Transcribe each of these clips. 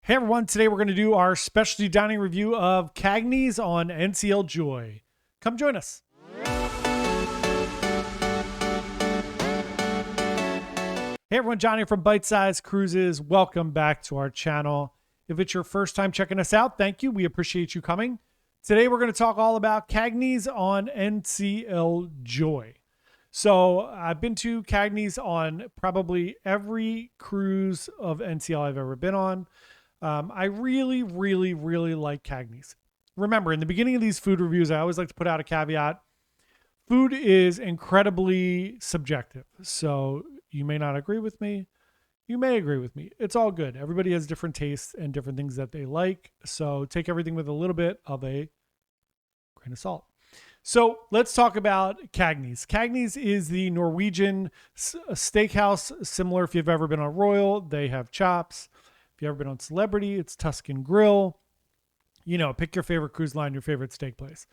Hey everyone, today we're going to do our specialty dining review of CAGNEY'S on NCL Joy. Come join us. Hey everyone, Johnny from Bite Size Cruises. Welcome back to our channel. If it's your first time checking us out, thank you. We appreciate you coming. Today we're going to talk all about CAGNEY'S on NCL Joy. So I've been to CAGNEY'S on probably every cruise of NCL I've ever been on. I really like CAGNEY'S. Remember, in the beginning of these food reviews, I always like to put out a caveat. Food is incredibly subjective. So you may not agree with me. You may agree with me. It's all good. Everybody has different tastes and different things that they like. So take everything with a little bit of a grain of salt. So let's talk about CAGNEY'S. CAGNEY'S is the Norwegian steakhouse, similar if you've ever been on Royal. They have chops. If you've ever been on Celebrity, it's Tuscan Grill. You know, pick your favorite cruise line, your favorite steak place.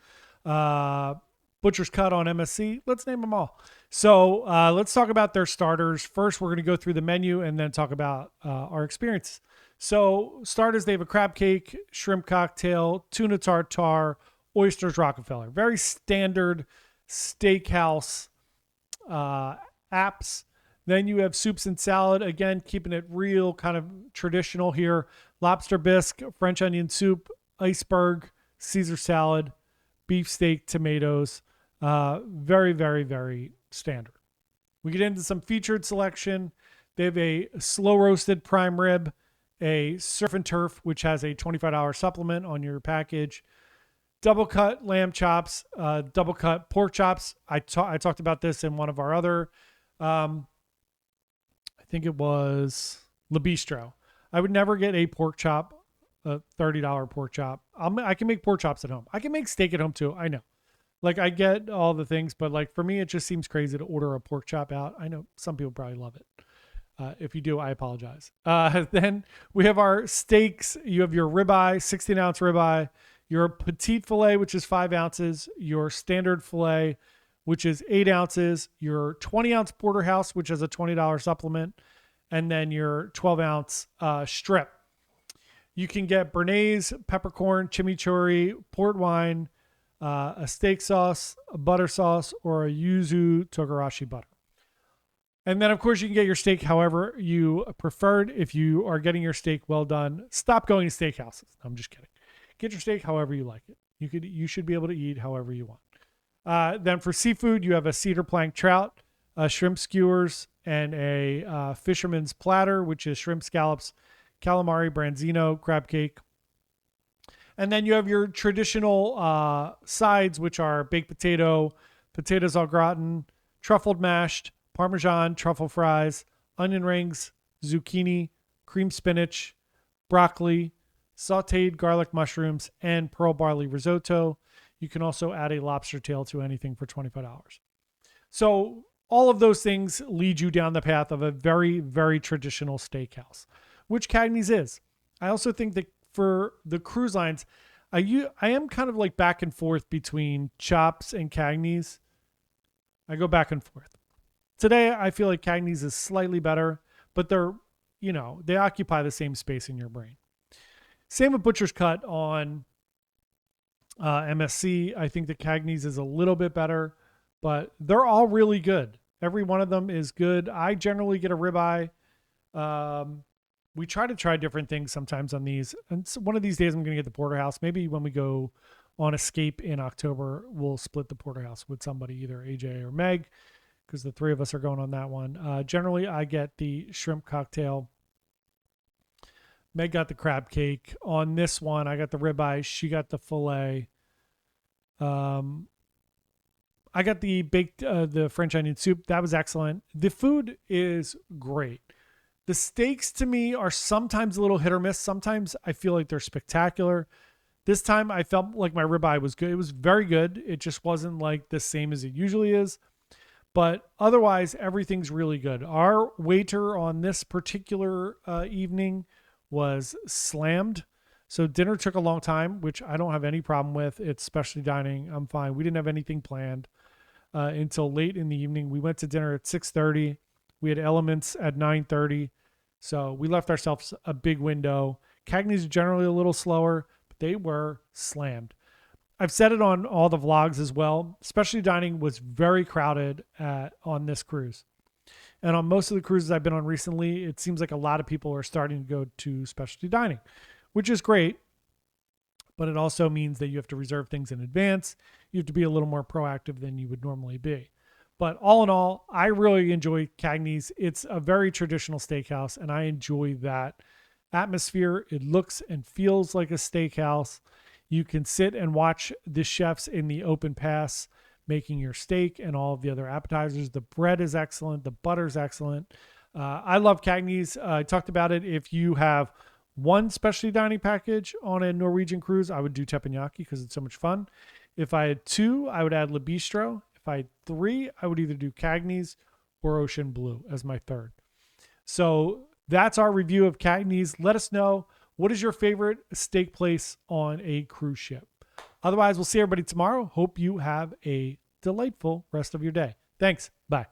Butcher's Cut on MSC. Let's name them all. So let's talk about their starters. First, we're going to go through the menu and then talk about our experience. So starters, they have a crab cake, shrimp cocktail, tuna tartare, oysters Rockefeller. Very standard steakhouse apps. Then you have soups and salad. Again, keeping it real kind of traditional here. Lobster bisque, French onion soup, iceberg, Caesar salad, beef steak, tomatoes. Very standard. We get into some featured selection. They have a slow roasted prime rib, a surf and turf, which has a $25 supplement on your package. Double cut lamb chops, double cut pork chops. I talked about this in one of our other I think it was Le Bistro. I would never get a pork chop, a $30 pork chop. I can make pork chops at home. I can make steak at home too. I know. Like I get all the things, but like for me, it just seems crazy to order a pork chop out. I know some people probably love it. If you do, I apologize. Then we have our steaks. You have your ribeye, 16-ounce ribeye, your petite filet, which is 5 ounces, your standard filet, which is 8 ounces, your 20-ounce porterhouse, which is a $20 supplement, and then your 12-ounce strip. You can get béarnaise, peppercorn, chimichurri, port wine, a steak sauce, a butter sauce, or a yuzu togarashi butter. And then, of course, you can get your steak however you preferred. If you are getting your steak well done, stop going to steakhouses. I'm just kidding. Get your steak however you like it. You should be able to eat however you want. Then for seafood, you have a cedar plank trout, shrimp skewers, and a fisherman's platter, which is shrimp scallops, calamari, branzino, crab cake. And then you have your traditional sides, which are baked potato, potatoes au gratin, truffled mashed, Parmesan, truffle fries, onion rings, zucchini, cream spinach, broccoli, sauteed garlic mushrooms, and pearl barley risotto. You can also add a lobster tail to anything for $25. So all of those things lead you down the path of a very traditional steakhouse, which CAGNEY'S is. I also think that for the cruise lines, I am kind of like back and forth between Chops and CAGNEY'S. I go back and forth. Today, I feel like CAGNEY'S is slightly better, but they occupy the same space in your brain. Same with Butcher's Cut on MSC. I think that CAGNEY'S is a little bit better, but they're all really good. Every one of them is good. I generally get a ribeye. We try to try different things sometimes on these. And so one of these days I'm going to get the porterhouse. Maybe when we go on Escape in October, we'll split the porterhouse with somebody, either AJ or Meg, because the three of us are going on that one. Generally, I get the shrimp cocktail. Meg got the crab cake. On this one, I got the ribeye. She got the filet. I got the baked, the French onion soup. That was excellent. The food is great. The steaks to me are sometimes a little hit or miss. Sometimes I feel like they're spectacular. This time I felt like my ribeye was good. It was very good. It just wasn't like the same as it usually is. But otherwise, everything's really good. Our waiter on this particular evening was slammed. So dinner took a long time, which I don't have any problem with. It's specialty dining. I'm fine. We didn't have anything planned until late in the evening. We went to dinner at 6:30. We had elements at 9:30. So we left ourselves a big window. CAGNEY'S are generally a little slower, but they were slammed. I've said it on all the vlogs as well. Specialty dining was very crowded on this cruise. And on most of the cruises I've been on recently, it seems like a lot of people are starting to go to specialty dining, which is great. But it also means that you have to reserve things in advance. You have to be a little more proactive than you would normally be. But all in all, I really enjoy CAGNEY'S. It's a very traditional steakhouse, and I enjoy that atmosphere. It looks and feels like a steakhouse. You can sit and watch the chefs in the open pass making your steak and all of the other appetizers. The bread is excellent. The butter's excellent. I love CAGNEY'S. I talked about it. If you have one specialty dining package on a Norwegian cruise, I would do teppanyaki because it's so much fun. If I had two, I would add Le Bistro. If I had three, I would either do CAGNEY'S or Ocean Blue as my third. So that's our review of CAGNEY'S. Let us know, what is your favorite steak place on a cruise ship? Otherwise, we'll see everybody tomorrow. Hope you have a delightful rest of your day. Thanks. Bye.